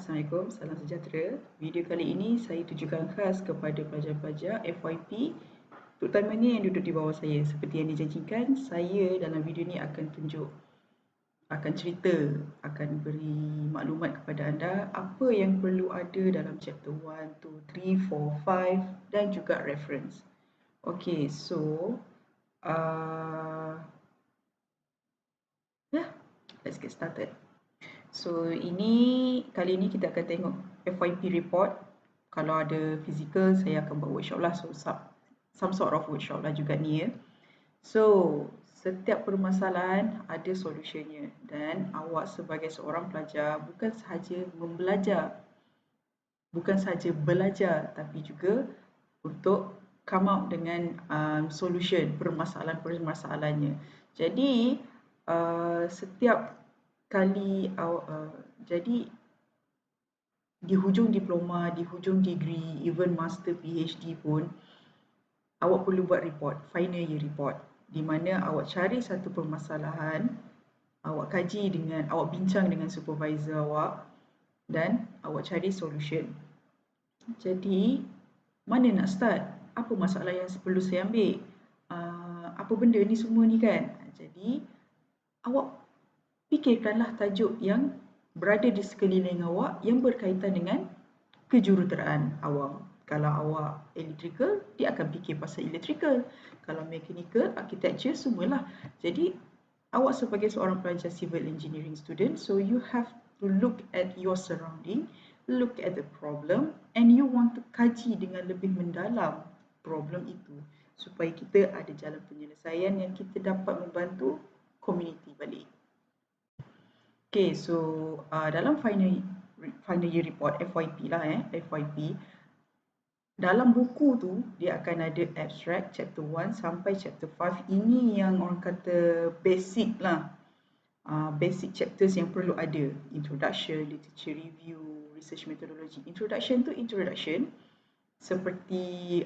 Assalamualaikum, salam sejahtera. Video kali ini saya tujukan khas kepada pelajar-pelajar FYP, terutamanya yang duduk di bawah saya. Seperti yang dijanjikan, saya dalam video ini akan cerita, akan beri maklumat kepada anda apa yang perlu ada dalam chapter 1, 2, 3, 4, 5 dan juga reference. Okay, so let's get started. So kali ini kita akan tengok FYP report. Kalau ada physical, saya akan buat workshop lah. So some sort of workshop lah juga ni ya. So setiap permasalahan ada solutionnya, dan awak sebagai seorang pelajar bukan sahaja belajar, tapi juga untuk come up dengan solution permasalahan-permasalahannya. Jadi setiap kali jadi di hujung diploma, di hujung degree, even master PhD pun awak perlu buat report, final year report, di mana awak cari satu permasalahan, awak bincang dengan supervisor awak dan awak cari solution. Jadi mana nak start? Apa masalah yang perlu saya ambil? Apa benda ni semua ni kan? Jadi awak fikirkanlah tajuk yang berada di sekeliling awak yang berkaitan dengan kejuruteraan awak. Kalau awak electrical, dia akan fikir pasal electrical. Kalau mechanical, architecture, semualah. Jadi awak sebagai seorang pelajar civil engineering student, so you have to look at your surrounding, look at the problem, and you want to kaji dengan lebih mendalam problem itu, supaya kita ada jalan penyelesaian yang kita dapat membantu community balik. Okay, so dalam final year report FYP lah FYP, dalam buku tu dia akan ada abstract chapter 1 sampai chapter 5. Ini yang orang kata basic lah, basic chapters yang perlu ada: introduction, literature review, research methodology. Introduction seperti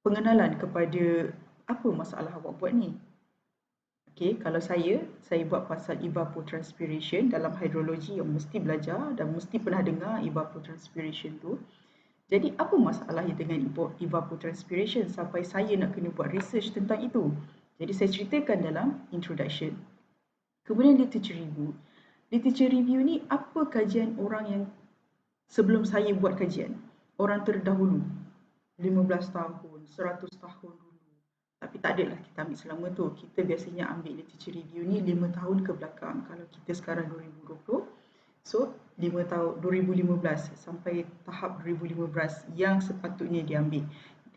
pengenalan kepada apa masalah awak buat ni. Okay, kalau saya buat pasal evapotranspiration dalam hidrologi, yang mesti belajar dan mesti pernah dengar evapotranspiration tu. Jadi apa masalahnya dengan evapotranspiration sampai saya nak kena buat research tentang itu? Jadi saya ceritakan dalam introduction. Kemudian literature review. Literature review ni apa kajian orang yang sebelum saya buat kajian, orang terdahulu, 15 tahun, 100 tahun dulu. Tapi tak adalah kita ambil selama tu. Kita biasanya ambil literature review ni 5 tahun ke belakang. Kalau kita sekarang 2020, so 5 tahun 2015 sampai tahap 2015 yang sepatutnya diambil.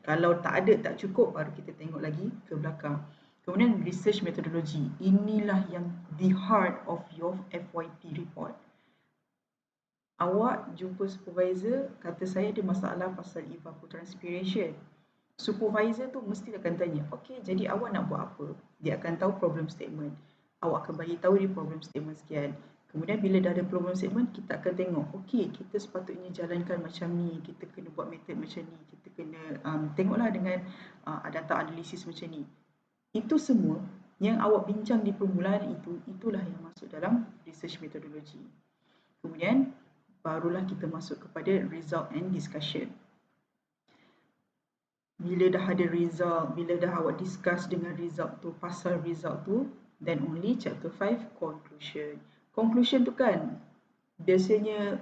Kalau tak ada, tak cukup, baru kita tengok lagi ke belakang. Kemudian research methodology. Inilah yang the heart of your FYP report. Awak jumpa supervisor, kata saya ada masalah pasal evapotranspiration. Supervisor tu mesti akan tanya, okey, jadi awak nak buat apa? Dia akan tahu problem statement. Awak akan bagi tahu dia problem statement sekian. Kemudian bila dah ada problem statement, kita akan tengok, okey, kita sepatutnya jalankan macam ni, kita kena buat method macam ni, kita kena tengoklah dengan data analisis macam ni. Itu semua yang awak bincang di permulaan itulah yang masuk dalam research methodology. Kemudian barulah kita masuk kepada result and discussion. Bila dah ada result, bila dah awak discuss dengan result tu, pasal result tu, then only chapter 5 conclusion. Conclusion tu kan biasanya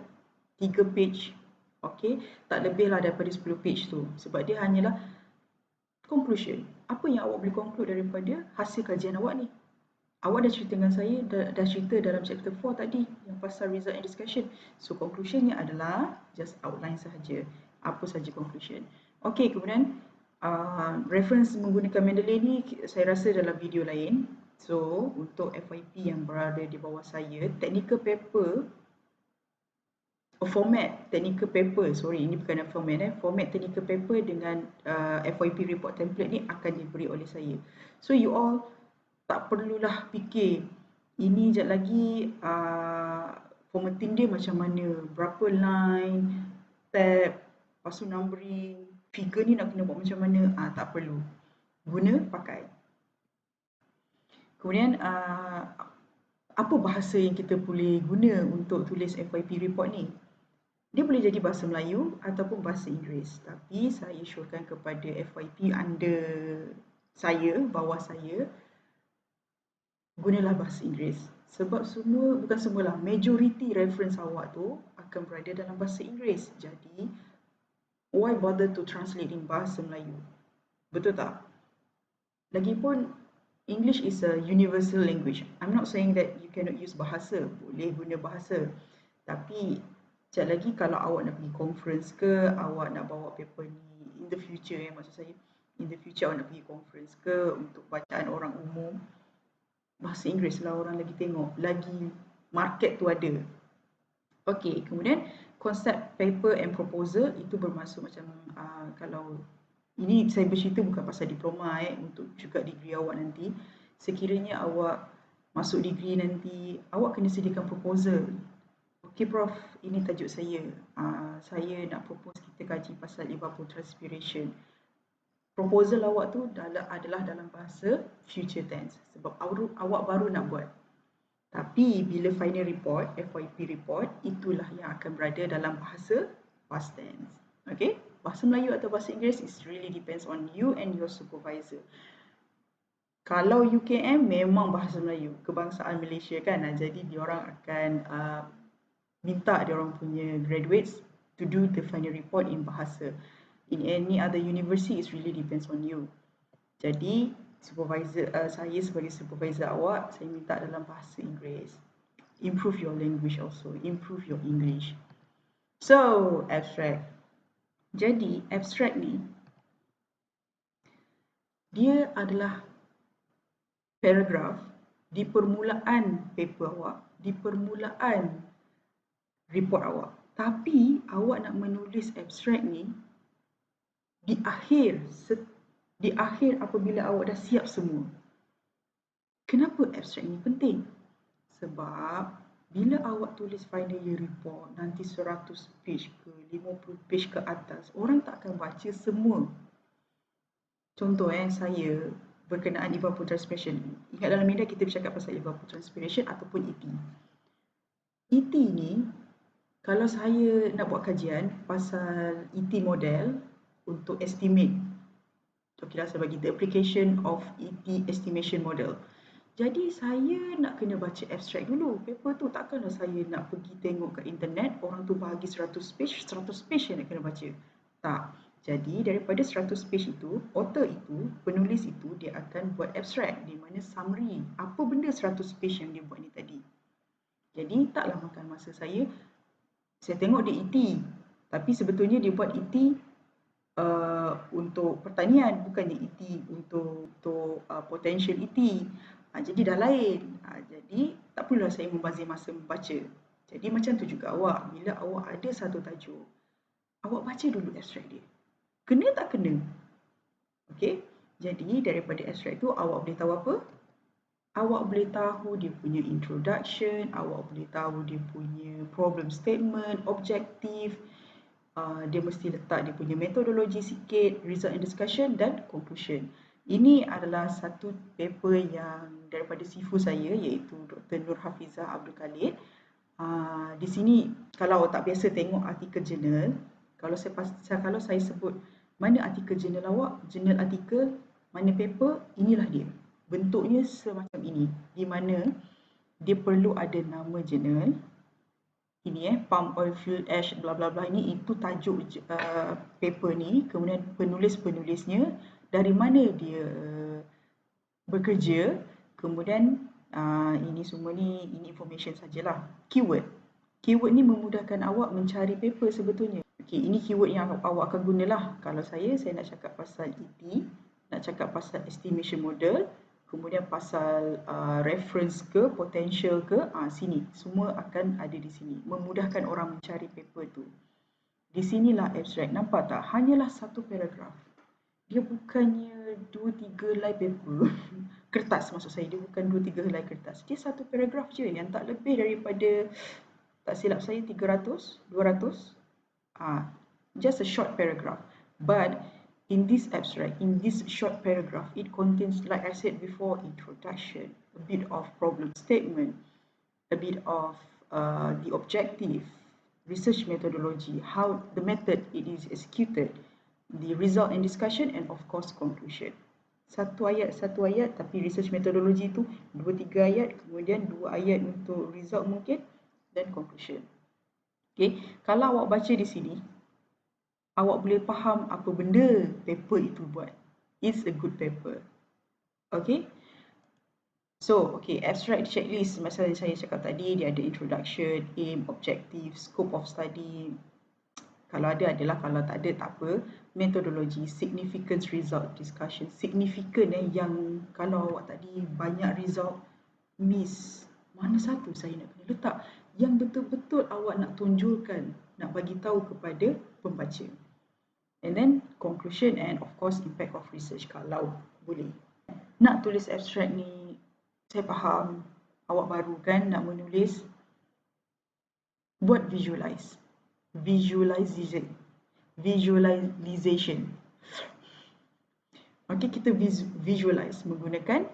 3 page, okay? Tak lebih lah daripada 10 page tu, sebab dia hanyalah conclusion. Apa yang awak boleh conclude daripada hasil kajian awak ni? Awak dah cerita dengan saya, dah cerita dalam chapter 4 tadi yang pasal result and discussion. So conclusionnya adalah just outline sahaja. Apa sahaja conclusion. Okay, kemudian reference menggunakan Mendeley ni saya rasa dalam video lain. So untuk FYP yang berada di bawah saya, technical paper, format technical paper, ini bukan format technical paper dengan FYP report template ni akan diberi oleh saya. So you all tak perlulah fikir ini sekejap lagi formatting dia macam mana, berapa line, tab, lepas tu numbering, figure ni nak kena buat macam mana, tak perlu. Guna, pakai. Kemudian apa bahasa yang kita boleh guna untuk tulis FYP report ni? Dia boleh jadi bahasa Melayu ataupun bahasa Inggeris. Tapi saya syorkan kepada FYP under saya, bawah saya, gunalah bahasa Inggeris. Sebab bukan semualah, majoriti reference awak tu akan berada dalam bahasa Inggeris. Jadi, why bother to translate in bahasa Melayu? Betul tak? Lagipun, English is a universal language. I'm not saying that you cannot use bahasa. Boleh guna bahasa. Tapi, sekejap lagi kalau awak nak pergi conference ke, awak nak bawa paper ni in the future maksud saya, in the future awak nak pergi conference ke untuk bacaan orang umum, bahasa Inggeris lah orang lagi tengok, lagi market tu ada. Okey, kemudian konsep paper and proposal itu bermaksud macam kalau ini saya bercerita bukan pasal diploma untuk juga degree awak nanti. Sekiranya awak masuk degree nanti, awak kena sediakan proposal. Okey Prof, ini tajuk saya. Saya nak propose kita kaji pasal evapotranspiration. Proposal awak tu adalah dalam bahasa future tense sebab awak baru nak buat. Tapi bila final report, FYP report, itulah yang akan berada dalam bahasa past tense. Okay? Bahasa Melayu atau bahasa Inggeris is really depends on you and your supervisor. Kalau UKM memang bahasa Melayu, kebangsaan Malaysia kan, jadi diorang akan minta diorang punya graduates to do the final report in bahasa. In any other university, it really depends on you. Jadi, supervisor saya sebagai supervisor awak, saya minta dalam bahasa Inggeris. Improve your language also, improve your English. So, abstract. Jadi, abstract ni, dia adalah paragraf di permulaan paper awak, di permulaan report awak. Tapi, awak nak menulis abstract ni, di akhir apabila awak dah siap semua. Kenapa abstract ni penting? Sebab bila awak tulis final year report nanti 100 page ke 50 page ke atas, orang tak akan baca semua. Contoh saya berkenaan evapotranspiration. Ingat dalam media kita bercakap pasal evapotranspiration ataupun ET. ET ni kalau saya nak buat kajian pasal ET model untuk estimate. Okeylah saya bagi the application of ET estimation model. Jadi saya nak kena baca abstract dulu. Paper tu takkanlah saya nak pergi tengok kat internet, orang tu bahagi 100 page yang nak kena baca. Tak. Jadi daripada 100 page itu, author itu, penulis itu dia akan buat abstract di mana summary apa benda 100 page yang dia buat ni tadi. Jadi taklah makan masa saya tengok dia ET. Tapi sebetulnya dia buat ET untuk pertanian, bukannya ET untuk potential ET. Jadi dah lain. Jadi tak perlulah saya membazir masa membaca. Jadi macam tu juga awak. Bila awak ada satu tajuk, awak baca dulu abstract dia. Kena tak kena? Okey. Jadi daripada abstract tu awak boleh tahu apa? Awak boleh tahu dia punya introduction, awak boleh tahu dia punya problem statement, objektif, dia mesti letak dia punya metodologi sikit, result and discussion dan conclusion. Ini adalah satu paper yang daripada sifu saya iaitu Dr. Nur Hafizah Abdul Khalid. Di sini kalau awak tak biasa tengok artikel jurnal, kalau saya sebut mana artikel jurnal awak, jurnal artikel, mana paper, inilah dia. Bentuknya semacam ini, di mana dia perlu ada nama jurnal. Ini palm oil fuel ash bla bla bla, ini itu tajuk paper ni, kemudian penulisnya dari mana dia bekerja, kemudian ini semua ni information sajalah. Keyword ni memudahkan awak mencari paper sebetulnya. Okey, ini keyword yang awak akan gunalah. Kalau saya nak cakap pasal ET, nak cakap pasal estimation model, kemudian pasal reference ke, potential ke, sini. Semua akan ada di sini. Memudahkan orang mencari paper tu. Di sinilah abstract. Nampak tak? Hanyalah satu paragraf. Dia bukannya 2-3 helai paper. Kertas maksud saya. Dia bukan 2-3 helai kertas. Dia satu paragraf je yang tak lebih daripada, tak silap saya, 300, 200. Just a short paragraph. But in this abstract, in this short paragraph, it contains, like I said before, introduction, a bit of problem statement, a bit of the objective, research methodology, how the method it is executed, the result and discussion, and of course conclusion. Satu ayat tapi research methodology tu 2-3 ayat, kemudian 2 ayat untuk result mungkin, dan conclusion. Okay, kalau awak baca di sini, awak boleh faham apa benda paper itu buat. It's a good paper. Okay. So, okay, abstract checklist macam saya cakap tadi, dia ada introduction, aim, objective, scope of study. Kalau ada adalah, kalau tak ada tak apa. Methodology, significance, result, discussion. Significant yang kalau awak tadi banyak result miss, mana satu saya nak kena letak yang betul-betul awak nak tonjolkan, nak bagi tahu kepada pembaca. And then conclusion and of course impact of research kalau boleh. Nak tulis abstract ni, saya faham awak baru kan nak menulis, buat visualization. Okay, kita visualize menggunakan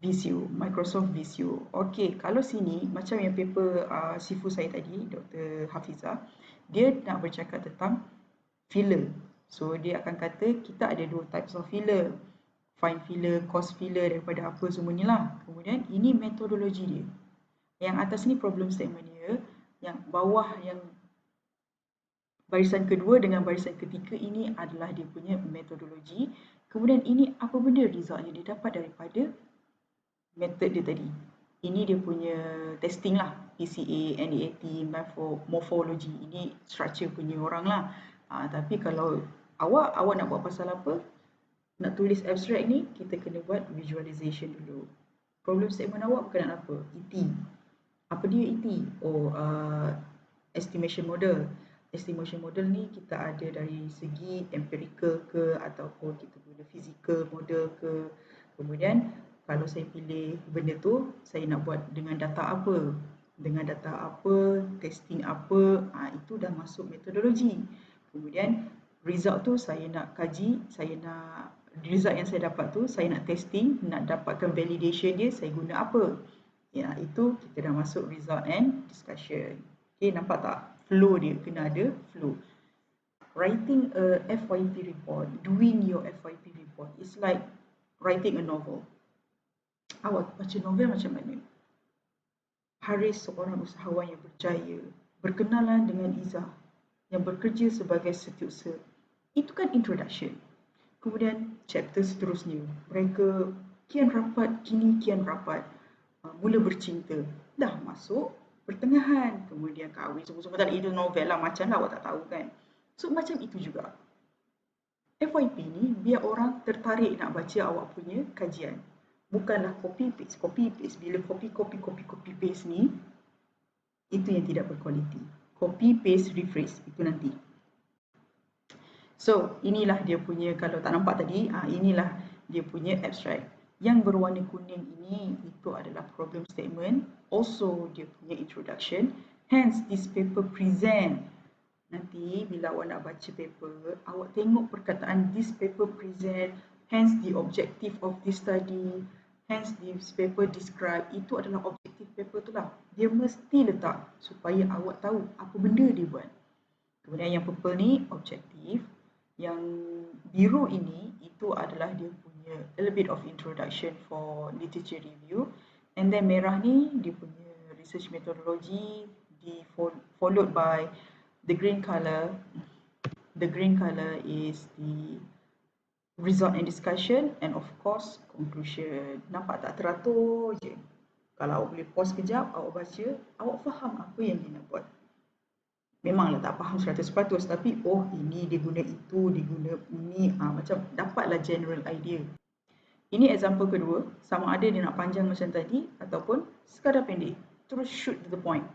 Visio, Microsoft Visio. Okay, kalau sini macam yang paper sifu saya tadi, Dr. Hafizah, dia nak bercakap tentang filler. So dia akan kata kita ada 2 types of filler, fine filler, coarse filler, daripada apa semua ni lah. Kemudian ini metodologi dia. Yang atas ni problem statement dia, yang bawah yang barisan kedua dengan barisan ketiga ini adalah dia punya metodologi. Kemudian ini apa benda result yang dia dapat daripada method dia tadi. Ini dia punya testing lah, PCA, NAAT, morphology. Ini structure punya orang lah. Tapi kalau awak nak buat pasal apa, nak tulis abstract ni, kita kena buat visualization dulu. Problem statement awak bukan nak apa? ET. Apa dia ET? Estimation model. Estimation model ni kita ada dari segi empirical ke ataupun kita guna physical model ke. Kemudian kalau saya pilih benda tu, saya nak buat dengan data apa? Dengan data apa, testing apa, itu dah masuk metodologi. Kemudian result tu saya nak kaji, result yang saya dapat tu saya nak testing, nak dapatkan validation dia, saya guna apa? Ya, itu kita dah masuk result and discussion. Okay, nampak tak? Flow dia, kena ada flow. Writing a FYP report, doing your FYP report is like writing a novel. Awak baca novel macam mana? Haris seorang usahawan yang berjaya, berkenalan dengan Izzah yang bekerja sebagai setiausaha. Itu kan introduction. Kemudian chapter seterusnya, mereka kian rapat, kini kian rapat, mula bercinta. Dah masuk pertengahan, kemudian kahwin. Semua tadi itu novel lah, macam lah awak tak tahu kan. So macam itu juga. FYP ni biar orang tertarik nak baca awak punya kajian. Bukanlah copy paste. Bila copy paste ni, itu yang tidak berkualiti. Copy paste rephrase itu nanti. So inilah dia punya, kalau tak nampak tadi, inilah dia punya abstract. Yang berwarna kuning ini itu adalah problem statement. Also dia punya introduction. Hence this paper present. Nanti bila awak nak baca paper, awak tengok perkataan this paper present, hence the objective of this study, hence this paper describe, itu adalah objektif paper tu lah. Dia mesti letak supaya awak tahu apa benda dia buat. Kemudian yang purple ni objektif, yang biru ini itu adalah dia punya a little bit of introduction for literature review, and then merah ni dia punya research methodology, followed by the green color. The green color is the result and discussion, and of course conclusion. Nampak tak teratur je? Kalau awak boleh pause kejap, awak baca, awak faham apa yang dia nak buat. Memanglah tak faham 100%, tapi oh ini dia guna itu, dia guna ini, macam dapatlah general idea. Ini example kedua, sama ada dia nak panjang macam tadi ataupun sekadar pendek. Terus shoot to the point.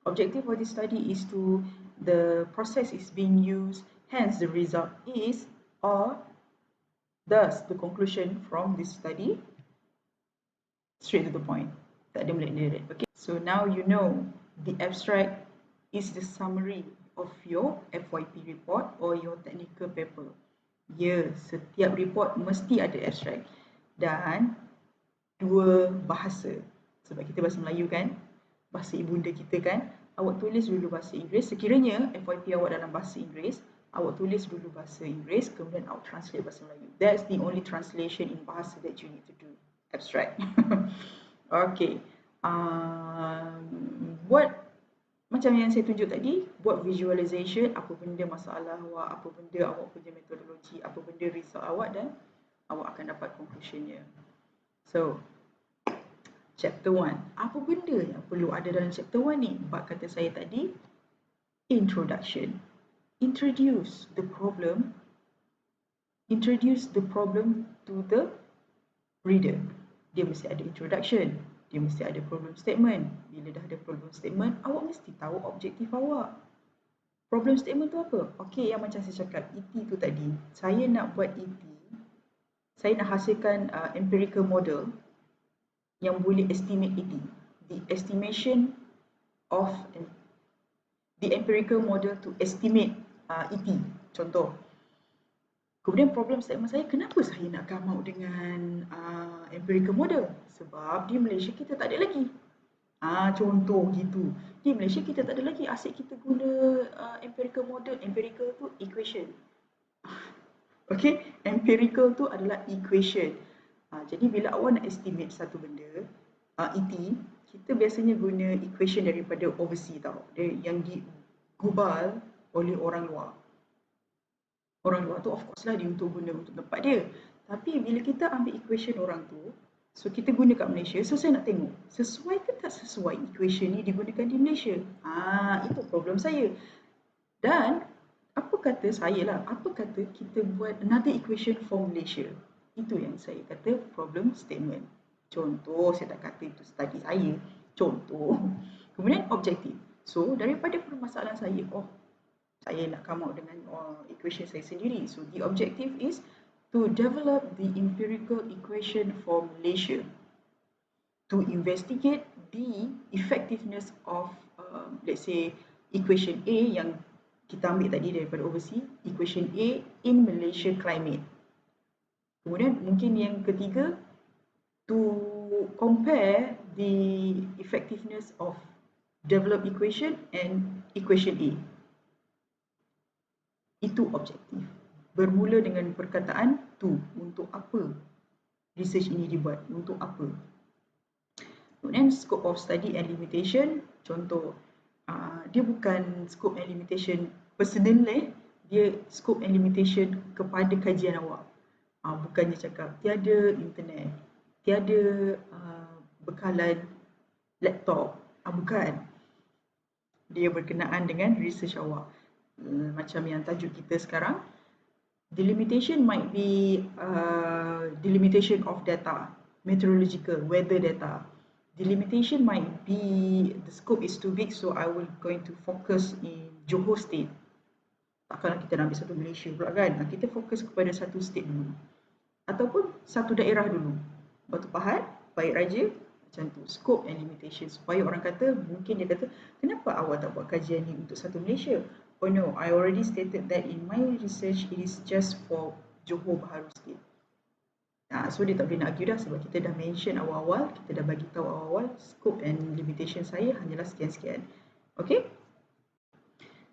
Objective of this study is to, the process is being used, hence the result is, or thus the conclusion from this study. Straight to the point. Tak ada melet-melet. Okay. So now you know the abstract is the summary of your FYP report or your technical paper. Ya, setiap report mesti ada abstract dan 2 bahasa. Sebab kita bahasa Melayu kan. bahasa ibunda kita kan. Awak tulis dulu bahasa Inggeris. Sekiranya FYP awak dalam bahasa Inggeris, awak tulis dulu bahasa Inggeris, kemudian awak translate bahasa Melayu. That's the only translation in bahasa that you need to do. Abstract. Okay. Buat macam yang saya tunjuk tadi, buat visualization apa benda masalah awak, apa benda awak punya metodologi, apa benda result awak, dan awak akan dapat conclusionnya. So, chapter 1. Apa benda yang perlu ada dalam chapter 1 ni? Bab kata saya tadi, introduction. Introduce the problem to the reader. Dia mesti ada introduction. Dia mesti ada problem statement. Bila dah ada problem statement, awak mesti tahu objektif awak. Problem statement tu apa? Okey, yang macam saya cakap, ET tu tadi. Saya nak buat ET. Saya nak hasilkan empirical model yang boleh estimate ET. The estimation of the empirical model to estimate ET. Contoh. Kemudian problem statement saya, kenapa saya nak come out dengan empirical model? Sebab di Malaysia kita tak ada lagi. Contoh gitu. Di Malaysia kita tak ada lagi. Asyik kita guna empirical model. Empirical tu equation. Okay, empirical tu adalah equation. Jadi bila awak nak estimate satu benda, ET, kita biasanya guna equation daripada overseas tau. Yang digubal oleh orang luar. Orang luar tu of course lah dia untuk guna untuk tempat dia. Tapi bila kita ambil equation orang tu, so kita guna kat Malaysia, so saya nak tengok sesuai ke tak sesuai equation ni digunakan di Malaysia. Itu problem saya. Dan apa kata saya lah, apa kata kita buat another equation for Malaysia. Itu yang saya kata problem statement. Contoh, saya tak kata itu study saya. Contoh. Kemudian objektif. So daripada permasalahan saya, saya nak come out dengan equation saya sendiri. So the objective is to develop the empirical equation for Malaysia to investigate the effectiveness of let's say equation A yang kita ambil tadi daripada overseas, equation A in Malaysia climate. Kemudian mungkin yang ketiga, to compare the effectiveness of developed equation and equation A. Itu objektif. Bermula dengan perkataan to, untuk apa research ini dibuat, untuk apa. Kemudian scope of study and limitation, contoh, dia bukan scope and limitation personal, dia scope and limitation kepada kajian awak. Bukannya cakap tiada internet, tiada bekalan laptop, bukan. Dia berkenaan dengan research awak. Macam yang tajuk kita sekarang, the limitation might be the limitation of data, meteorological, weather data. The limitation might be the scope is too big, so I will going to focus in Johor State. Takkanlah kita nak ambil satu Malaysia pula kan? Kita fokus kepada satu state dulu. Ataupun satu daerah dulu. Batu Pahat, Pahit Raja, macam tu. Scope and limitation. Supaya orang kata, mungkin dia kata, kenapa awak tak buat kajian ni untuk satu Malaysia? Oh no, I already stated that in my research, it is just for Johor Bahru State. So dia tak boleh nak argue dah sebab kita dah mention awal-awal, kita dah bagi tahu awal-awal scope and limitation saya hanyalah sekian-sekian. Okay?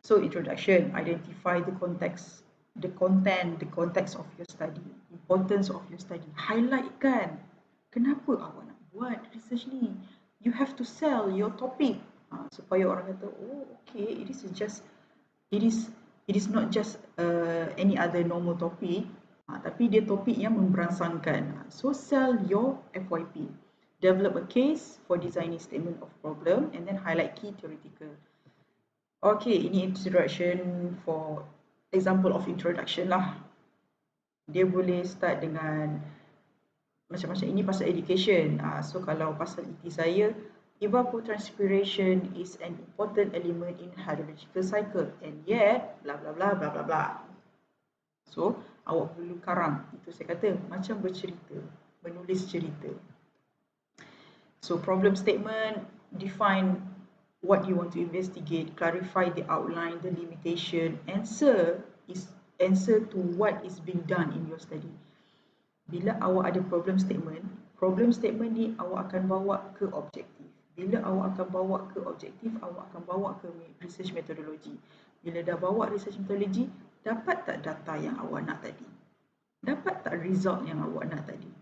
So introduction, identify the context, the content, the context of your study, importance of your study. Highlight kan, kenapa awak nak buat research ni? You have to sell your topic supaya orang kata, oh okay, it is not just any other normal topic, tapi dia topik yang memberansangkan. So sell your FYP. Develop a case for designing statement of problem and then highlight key theoretical. Okay, ini introduction for example of introduction lah. Dia boleh start dengan macam-macam, ini pasal education. So kalau pasal ET saya, evapotranspiration is an important element in hydrological cycle and yet bla bla bla bla bla bla. So awak perlu karang, itu saya kata macam bercerita, menulis cerita. So problem statement, define what you want to investigate, clarify the outline, the limitation, answer to what is being done in your study. Bila awak ada problem statement ni awak akan bawa ke objektif. Bila awak akan bawa ke objektif, awak akan bawa ke research methodology. Bila dah bawa research methodology, dapat tak data yang awak nak tadi? Dapat tak result yang awak nak tadi?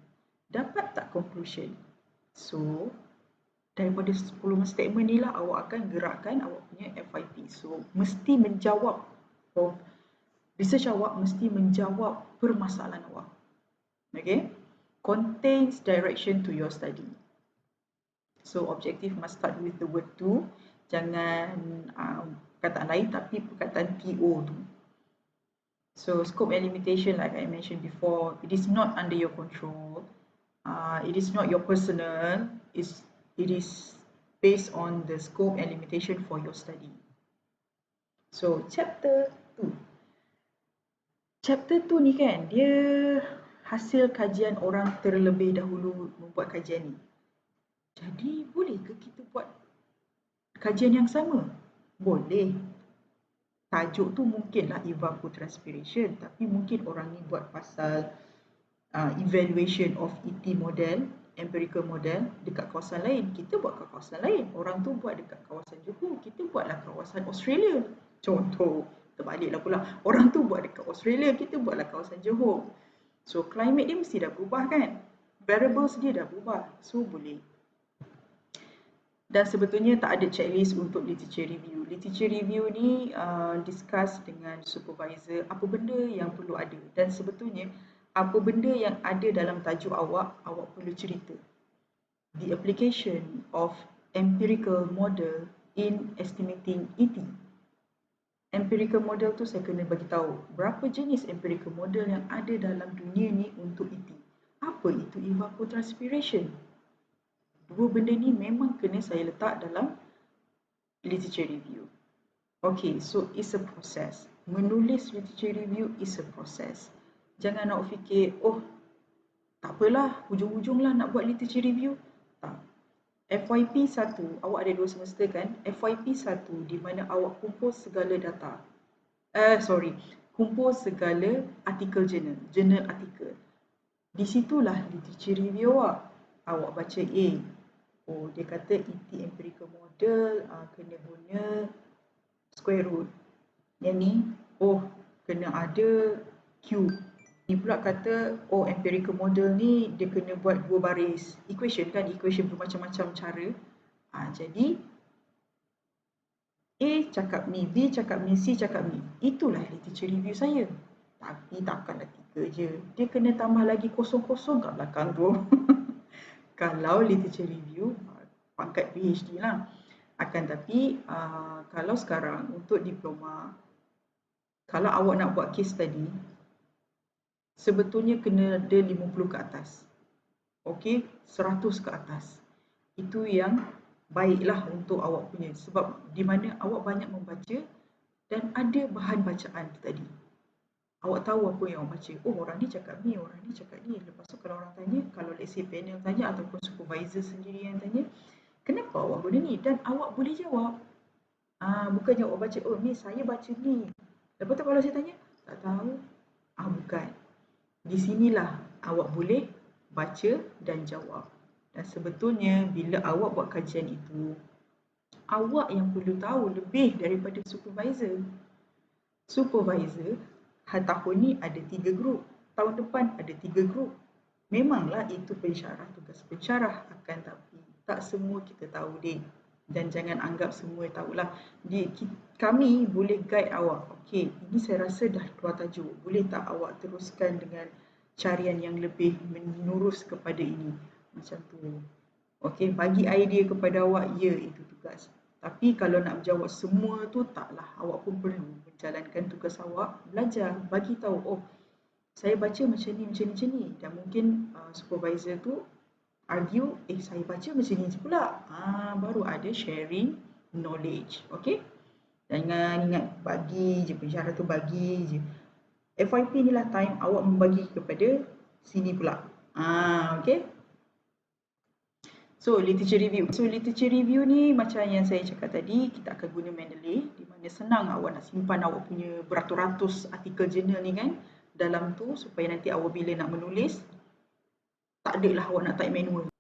Dapat tak conclusion? So, daripada 10 statement ni lah awak akan gerakkan awak punya FYP. So, mesti menjawab, research awak mesti menjawab permasalahan awak. Okay? Contains direction to your study. So, objective must start with the word to. Jangan perkataan lain tapi perkataan TO tu. So, scope and limitation, like I mentioned before, it is not under your control. It is not your personal. It is based on the scope and limitation for your study. So, chapter 2. Chapter 2 ni kan, dia hasil kajian orang terlebih dahulu membuat kajian ni. Jadi, boleh ke kita buat kajian yang sama? Boleh. Tajuk tu mungkinlah evapotranspiration, tapi mungkin orang ni buat pasal evaluation of ET model, empirical model dekat kawasan lain. Kita buat kat kawasan lain. Orang tu buat dekat kawasan Johor, kita buatlah kawasan Australia. Contoh, terbaliklah pula. Orang tu buat dekat Australia, kita buatlah kawasan Johor. So, climate dia mesti dah berubah kan? Variables dia dah berubah. So, boleh. Dan sebetulnya tak ada checklist untuk literature review. Literature review ni discuss dengan supervisor apa benda yang perlu ada. Dan sebetulnya apa benda yang ada dalam tajuk awak perlu cerita. The application of empirical model in estimating ET. Empirical model tu saya kena bagi tahu berapa jenis empirical model yang ada dalam dunia ni untuk ET. Apa itu evapotranspiration? Dua benda ni memang kena saya letak dalam literature review. Okay, so it's a process. Menulis literature review is a process. Jangan nak fikir, oh tak apalah, hujung-hujung lah nak buat literature review. Tak. FYP 1, awak ada 2 semester kan? FYP 1 di mana awak kumpul segala data. Kumpul segala artikel journal artikel. Di situlah literature review awak. Awak baca oh dia kata ET empirical model kena guna square root. Yang ni, oh kena ada cube. Ni pula kata, oh empirical model ni dia kena buat 2 baris. Equation kan, equation bermacam-macam cara. Jadi, A cakap ni, B cakap ni, C cakap ni. Itulah literature review saya. Tapi takkanlah 3 je. Dia kena tambah lagi kosong-kosong kat belakang tu. Kalau literature review, pangkat PhD lah. Akan tapi, kalau sekarang untuk diploma, kalau awak nak buat case study, sebetulnya kena ada 50 ke atas. Okey, 100 ke atas. Itu yang baiklah untuk awak punya. Sebab di mana awak banyak membaca dan ada bahan bacaan tadi. Awak tahu apa yang awak baca. Oh, orang ni cakap ni, orang ni cakap ni. Lepas tu kalau orang tanya, kalau let's say panel tanya ataupun supervisor sendiri yang tanya, kenapa awak guna ni? Dan awak boleh jawab. Bukannya awak baca, oh ni saya baca ni. Lepas tu kalau saya tanya, tak tahu. Bukan. Di sinilah awak boleh baca dan jawab. Dan sebetulnya bila awak buat kajian itu, awak yang perlu tahu lebih daripada supervisor. Supervisor, tahun ni ada 3 grup. Tahun depan ada 3 grup. Memanglah itu pensyarah, tugas pensyarah. Akan tapi tak semua kita tahu deh. Dan jangan anggap semua tahulah. Kami boleh guide awak. Okey, ini saya rasa dah keluar tajuk. Boleh tak awak teruskan dengan carian yang lebih menurus kepada ini? Macam tu. Okey, bagi idea kepada awak, ya itu tugas. Tapi kalau nak menjawab semua tu taklah. Awak pun perlu menjalankan tugas awak, belajar, bagi tahu, oh saya baca macam ni. Dan mungkin supervisor tu argue, saya baca macam ni pula. Baru ada sharing knowledge. Okay? Jangan ingat bagi je, pensyarah tu bagi je. FYP ni lah time awak membagi kepada sini pula. Okay? So, literature review. Literature review ni macam yang saya cakap tadi, kita akan guna Mendeley, di mana senang awak nak simpan awak punya beratus-ratus artikel jurnal ni kan dalam tu supaya nanti awak bila nak menulis, tak adalah awak nak type manual.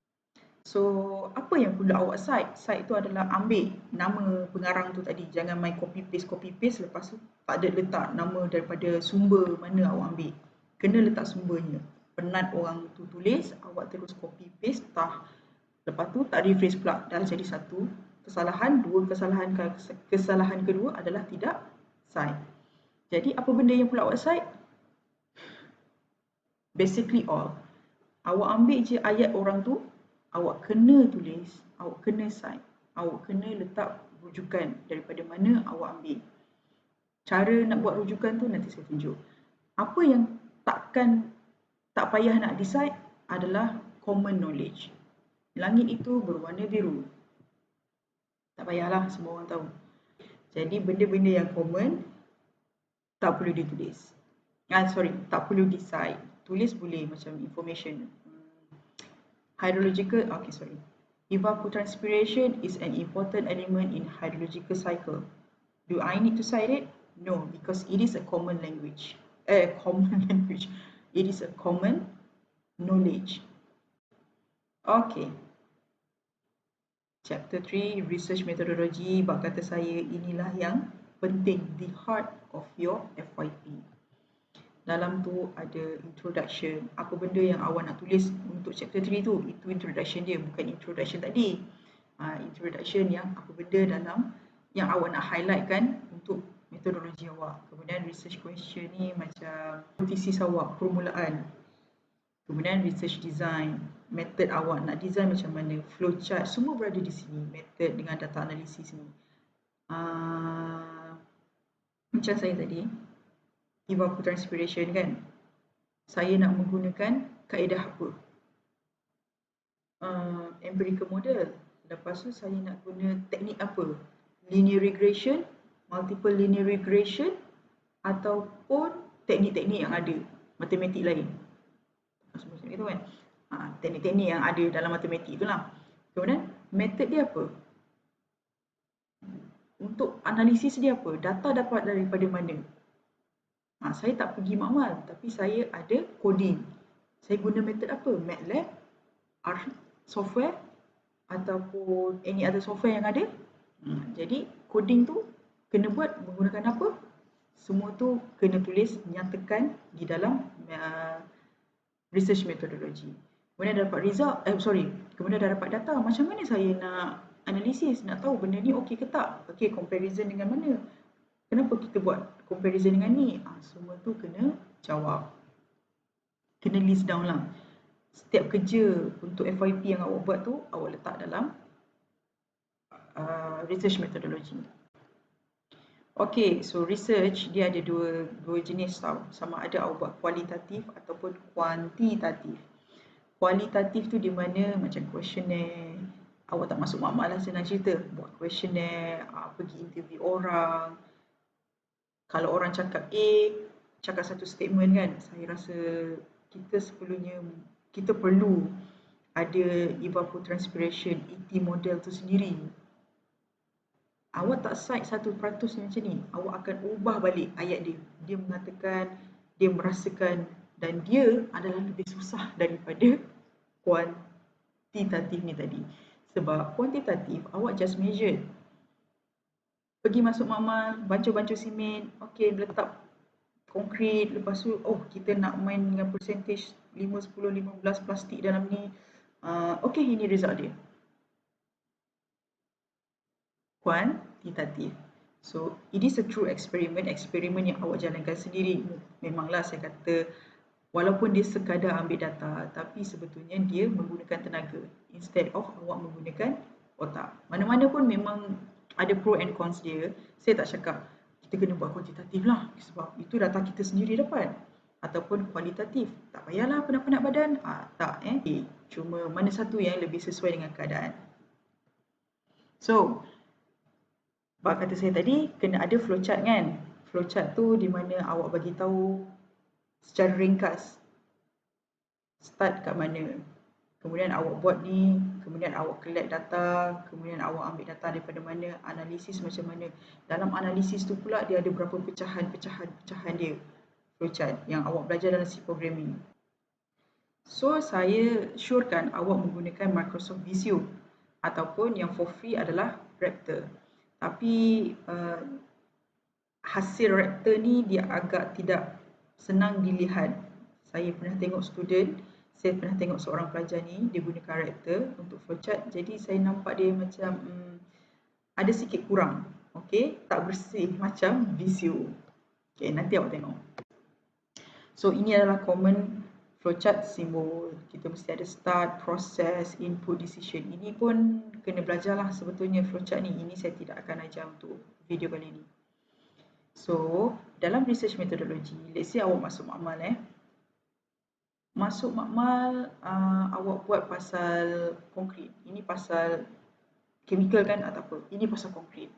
So, apa yang perlu awak cite? Cite tu adalah ambil nama pengarang tu tadi. Jangan main copy paste lepas tu tak ada letak nama daripada sumber mana awak ambil. Kena letak sumbernya. Penat orang tu tulis, awak terus copy paste, lepas tu tak rephrase pula, dah jadi satu kesalahan. Kesalahan kedua adalah tidak cite. Jadi apa benda yang perlu awak cite? Basically all. Awak ambil je ayat orang tu, awak kena tulis, awak kena cite, awak kena letak rujukan daripada mana awak ambil. Cara nak buat rujukan tu nanti saya tunjuk. Apa yang tak payah nak decide adalah common knowledge. Langit itu berwarna biru. Tak payahlah, semua orang tahu. Jadi benda-benda yang common tak perlu ditulis. Tak perlu decide. Tulis boleh macam information. Evapotranspiration is an important element in hydrological cycle. Do I need to cite it? No, because it is a common language. It is a common knowledge. Okay. Chapter 3, Research Methodology. Bab kata saya, inilah yang penting, the heart of your FYP. Dalam tu ada introduction. Apa benda yang awak nak tulis untuk chapter 3 tu? Itu introduction dia, bukan introduction tadi. Introduction yang apa benda dalam yang awak nak highlightkan untuk metodologi awak. Kemudian research question ni macam tesis awak, permulaan. Kemudian research design, method awak nak design macam mana, flowchart, semua berada di sini. Method dengan data analisis ni. Macam saya tadi, evapotranspiration kan, saya nak menggunakan kaedah apa? Empirical model. Lepas tu saya nak guna teknik apa? Linear regression, multiple linear regression, ataupun teknik-teknik yang ada, matematik lain. Semua macam itu kan. Teknik-teknik yang ada dalam matematik itulah. Kemudian method dia apa? Untuk analisis dia apa? Data dapat daripada mana? Saya tak pergi makmal, tapi saya ada coding. Saya guna method apa? MATLAB, R software, ataupun any other software yang ada. Jadi coding tu kena buat menggunakan apa? Semua tu kena tulis, nyatakan di dalam research methodology. Kemudian dah dapat result, kemudian dah dapat data, macam mana saya nak analisis, nak tahu benda ni okey ke tak? Okey, comparison dengan mana? Kenapa kita buat comparison dengan ni? Semua tu kena jawab. Kena list down lah. Setiap kerja untuk FYP yang awak buat tu, awak letak dalam research methodology. Okay, so research dia ada dua jenis tau. Sama ada awak buat kualitatif ataupun kuantitatif. Kualitatif tu di mana macam questionnaire, awak tak masuk makmal lah, senang cerita. Buat questionnaire, pergi interview orang. Kalau orang cakap A, cakap satu statement kan, saya rasa kita perlu ada evapotranspiration, ET model tu sendiri. Awak tak cite 1% macam ni, awak akan ubah balik ayat dia. Dia mengatakan, dia merasakan, dan dia adalah lebih susah daripada kuantitatif ni tadi. Sebab kuantitatif, awak just measure. Pergi masuk makmal, bancuh-bancuh simen, okey, letak konkrit, lepas tu, kita nak main dengan percentage 5, 10, 15 plastik dalam ni. Okey, ini result dia. Kuantitatif. So, it is a true eksperimen yang awak jalankan sendiri. Memanglah saya kata, walaupun dia sekadar ambil data, tapi sebetulnya dia menggunakan tenaga instead of awak menggunakan otak. Mana-mana pun memang ada pro and cons dia. Saya tak cakap kita kena buat kuantitatif lah sebab itu data kita sendiri dapat. Ataupun kualitatif, tak payahlah penat-penat badan. Cuma mana satu yang lebih sesuai dengan keadaan. So, bab kata saya tadi, kena ada flowchart kan. Flowchart tu di mana awak bagi tahu secara ringkas start kat mana, kemudian awak buat ni, kemudian awak collect data, kemudian awak ambil data daripada mana, analisis macam mana. Dalam analisis tu pula dia ada berapa pecahan dia, flowchart yang awak belajar dalam C programming. So saya syorkan awak menggunakan Microsoft Visio ataupun yang for free adalah Raptor. Tapi hasil Raptor ni dia agak tidak senang dilihat. Saya pernah tengok student, saya pernah tengok seorang pelajar ni dia gunakan Raptor untuk flowchart. Jadi saya nampak dia macam ada sikit kurang. Okey, tak bersih macam Visio. Okey, nanti awak tengok. So ini adalah common flowchart simbol. Kita mesti ada start, process, input, decision. Ini pun kena belajarlah sebetulnya flowchart ni. Ini saya tidak akan ajar untuk video kali ini. So, dalam research methodology, let's say awak masuk makmal Masuk makmal, awak buat pasal konkrit. Ini pasal chemical kan atau apa. Ini pasal konkrit.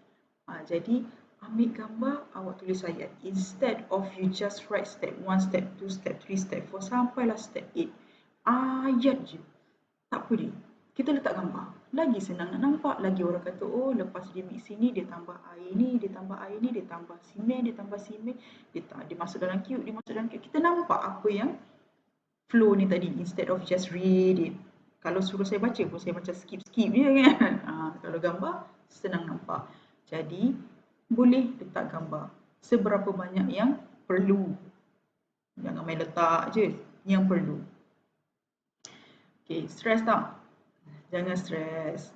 Jadi, ambil gambar, awak tulis ayat. Instead of you just write step 1, step 2, step 3, step 4, sampailah step 8. Ayat je. Tak apa dia. Kita letak gambar. Lagi senang nak nampak. Lagi orang kata, oh lepas dia mix sini, dia tambah air ni, dia tambah air ni, dia tambah simen, dia tambah simen. Dia masuk dalam cube, dia masuk dalam cube. Kita nampak apa yang flow ni tadi. Instead of just read it. Kalau suruh saya baca pun saya macam skip-skip je kan. Kalau gambar, senang nampak. Jadi, boleh letak gambar. Seberapa banyak yang perlu. Jangan main letak je yang perlu. Okay, stress tak? Jangan stres.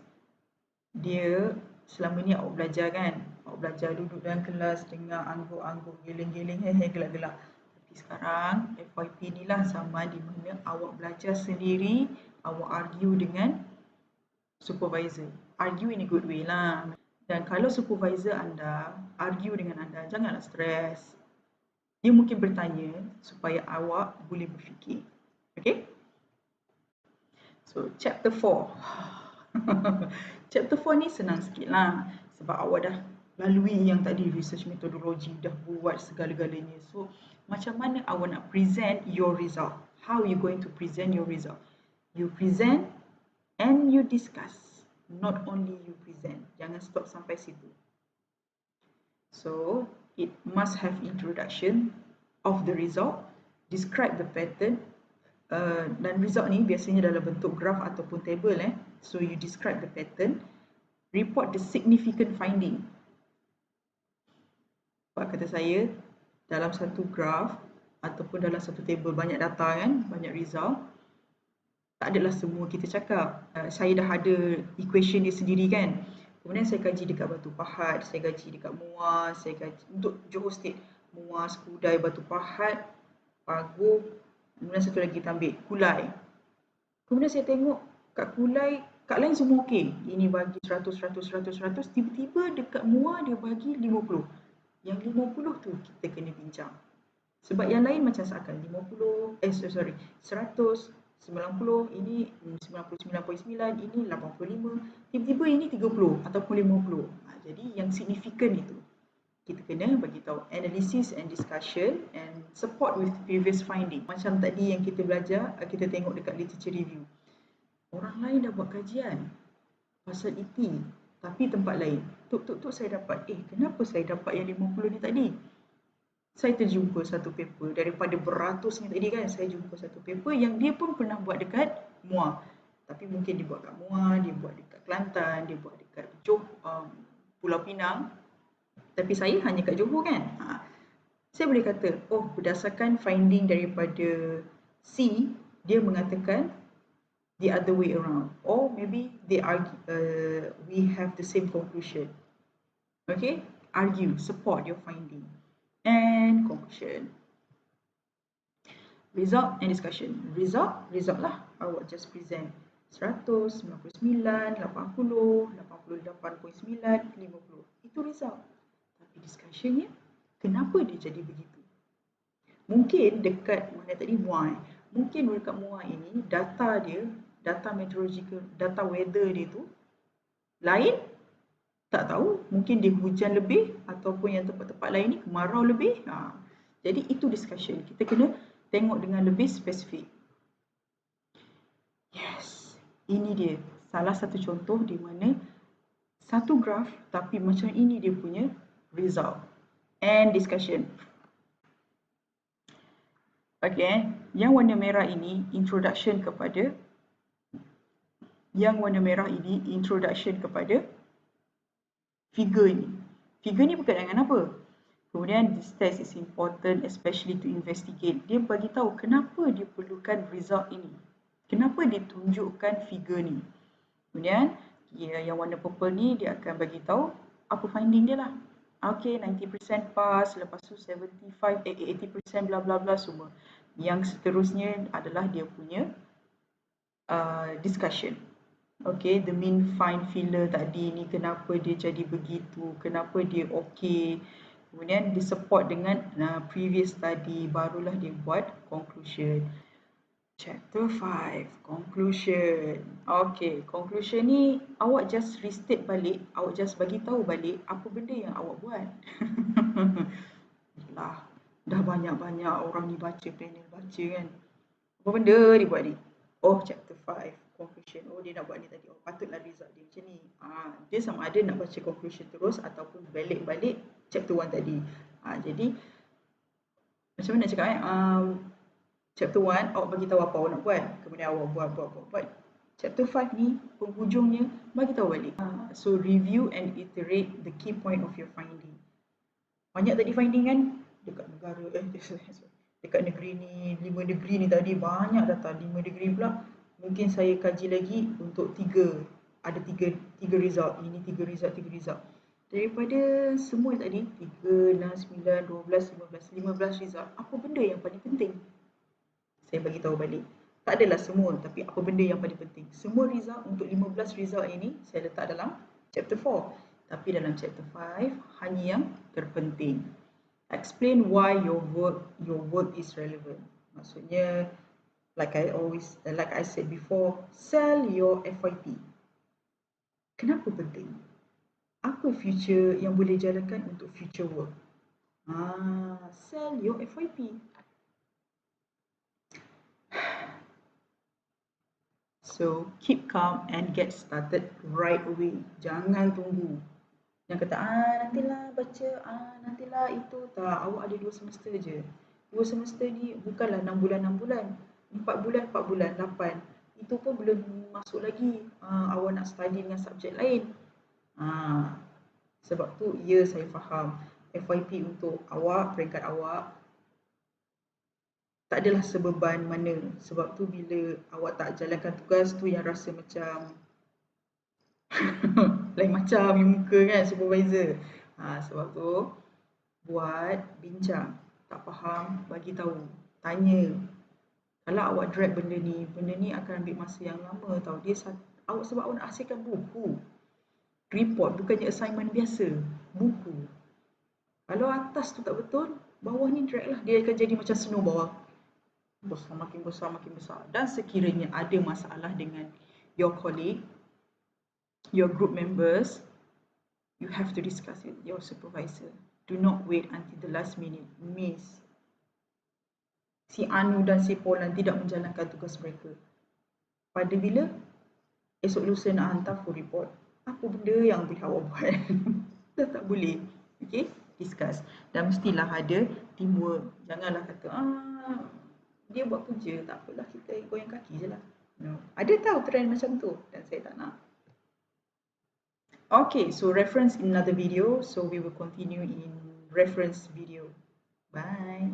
Dia selama ni awak belajar kan? Awak belajar duduk dalam kelas, dengar angguk-angguk, geling-geling, gelak-gelak. Tapi sekarang FYP ni lah zaman di mana awak belajar sendiri, awak argue dengan supervisor. Argue in a good way lah. Dan kalau supervisor anda argue dengan anda, janganlah stres. Dia mungkin bertanya supaya awak boleh berfikir. Okay? So, chapter 4. Chapter 4 ni senang sikit lah. Sebab awak dah lalui yang tadi research methodology, dah buat segala-galanya. So, macam mana awak nak present your result? How you going to present your result? You present and you discuss. Not only you present. Jangan stop sampai situ. So, it must have introduction of the result, describe the pattern, dan result ni biasanya dalam bentuk graph ataupun table. So, you describe the pattern, report the significant finding. Sebab kata saya, dalam satu graph ataupun dalam satu table banyak data kan, banyak result, tak adalah semua kita cakap. Saya dah ada equation dia sendiri kan. Kemudian saya kaji dekat Batu Pahat, saya kaji dekat Muar, saya kaji untuk Johor State, Muar, Skudai, Batu Pahat, Paguh, kemudian satu lagi kita ambil Kulai. Kemudian saya tengok kat Kulai, kat lain semua okey. Ini bagi 100, 100, 100, 100, tiba-tiba dekat Muar dia bagi 50. Yang 50 tu kita kena bincang. Sebab yang lain macam seakan 100, 90, ini 99.9, ini 85, tiba-tiba ini 30 ataupun 50. Jadi yang signifikan itu kita kena bagi tahu analysis and discussion and support with previous finding. Macam tadi yang kita belajar, kita tengok dekat literature review. Orang lain dah buat kajian pasal ET, tapi tempat lain. Tuk saya dapat, kenapa saya dapat yang 50 ni tadi? Saya terjumpa satu paper daripada beratus ni tadi kan, saya jumpa satu paper yang dia pun pernah buat dekat Muar. Tapi mungkin dia buat kat Muar, dia buat dekat Kelantan, dia buat dekat Pulau Pinang. Tapi saya hanya kat Johor kan. Saya boleh kata, berdasarkan finding daripada C, dia mengatakan the other way around. Or maybe they argue, we have the same conclusion. Okay? Argue, support your finding. And conclusion. Result and discussion. Result lah. Awak just present 100, 99, 80, 88.9, 50. Itu result. Tapi discussionnya, kenapa dia jadi begitu? Mungkin dekat mana tadi Muar. Mungkin dekat Muar ini data dia, data meteorological, data weather dia tu lain. Tak tahu, mungkin dia hujan lebih ataupun yang tempat-tempat lain ni kemarau lebih. Jadi itu discussion. Kita kena tengok dengan lebih spesifik. Yes, ini dia salah satu contoh di mana satu graph tapi macam ini dia punya result and discussion. Okay, yang warna merah ini introduction kepada figure ni. Figure ni berkaitan dengan apa? Kemudian this test is important especially to investigate. Dia bagi tahu kenapa dia perlukan result ini. Kenapa dia tunjukkan figure ni. Kemudian yang warna purple ni dia akan bagi tahu apa finding dia lah. Okay, 90% pass, lepas tu 80% bla bla bla semua. Yang seterusnya adalah dia punya discussion. Okay, the main find filler tadi ni kenapa dia jadi begitu, kenapa dia okay. Kemudian dia support dengan previous study, barulah dia buat conclusion. Chapter 5, conclusion. Okay, conclusion ni awak just restate balik, awak just bagi tahu balik apa benda yang awak buat. Lah, dah banyak-banyak orang ni baca, panel baca kan. Apa benda dia buat ni? Oh, chapter 5, conclusion. Oh, dia nak buat ni tadi. Oh, patutlah result dia macam ni. Dia sama ada nak baca conclusion terus ataupun balik-balik chapter 1 tadi. Jadi, macam mana nak cakap chapter 1, awak bagi tahu apa awak nak buat. Kemudian awak buat. Chapter 5 ni, penghujungnya, bagi tahu balik. So, review and iterate the key point of your finding. Banyak tadi finding kan? Dekat negara, dekat negeri ni, 5 negeri ni tadi banyak data, 5 negeri pula. Mungkin saya kaji lagi untuk 3. Ada 3 result. Ini 3 result. Daripada semua tadi, 3, 6, 9, 12, 15 result. Apa benda yang paling penting? Saya bagi tahu balik. Tak adalah semua, tapi apa benda yang paling penting. Semua result untuk 15 result ini saya letak dalam chapter 4. Tapi dalam chapter 5, hanya yang terpenting. Explain why your work is relevant. Maksudnya, like I said before, sell your FYP. Kenapa penting? Apa future yang boleh jalankan untuk future work? Sell your FYP. So, keep calm and get started right away. Jangan tunggu. Yang kata, nantilah baca, nantilah itu. Tak, awak ada 2 semester je. 2 semester ni bukanlah 6 bulan. 4 bulan, 8. Itu pun belum masuk lagi awak nak study dengan subjek lain. Sebab tu, ya saya faham. FYP untuk awak, peringkat awak, tak adalah sebeban mana. Sebab tu bila awak tak jalankan tugas tu yang rasa macam lain macam yang muka kan supervisor. Sebab tu buat bincang. Tak faham, bagi tahu. Tanya. Kalau awak drag benda ni akan ambil masa yang lama tau. Sebab awak nak hasilkan buku. Report bukannya assignment biasa. Buku. Kalau atas tu tak betul, bawah ni drag lah. Dia akan jadi macam snowball. Makin besar. Dan sekiranya ada masalah dengan your colleague, your group members, you have to discuss with your supervisor. Do not wait until the last minute. Miss, si Anu dan si Polan tidak menjalankan tugas mereka. Pada bila? Esok lusa nak hantar full report. Apa benda yang boleh awak buat? Dah tak boleh. Okay? Discuss. Dan mestilah ada teamwork. Janganlah kata, dia buat kerja, tak apalah kita goyang kaki je lah. No. Ada tahu trend macam tu dan saya tak nak. Okay, so reference in another video. So we will continue in reference video. Bye.